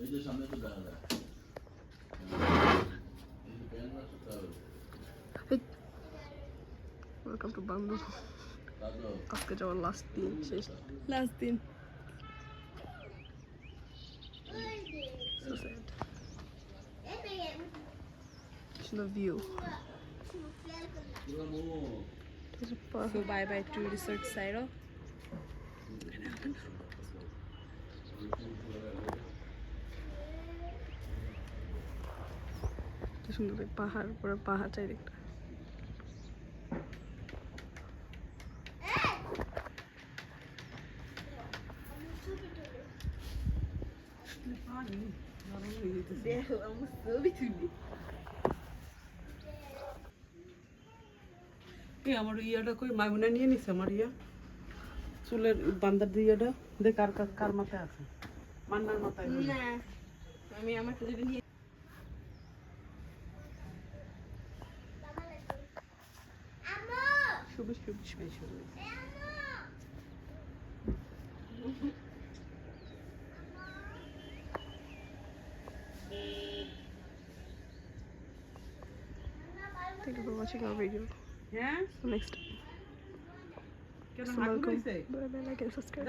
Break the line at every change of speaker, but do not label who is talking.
এই যে সামনে তো দেখা যায় এই যে প্যান রাখতে হবে
ওয়েলকাম টু বান্দর আজকে যাওয়ার লাস্ট দিন শেষ লাস্ট দিন so sad the view so bye bye to Resort Sairo কি সুন্দর পাহাড় পুরো পাহাড় চারিদিকটা
আমার ইয়াটা কই মাইমুনা নিয়ে নিছে আমার ইয়া চুলের বান্দার দিয়াটা দেখ কার কার মাথায় আছে মান্নার মাথায়
না আমি আমার তো নিয়ে সবুজ সবুজ
সবুজ
Thank you for watching our video.
Yeah?
Next time.
Can I hug you?
Bye bye, like and subscribe.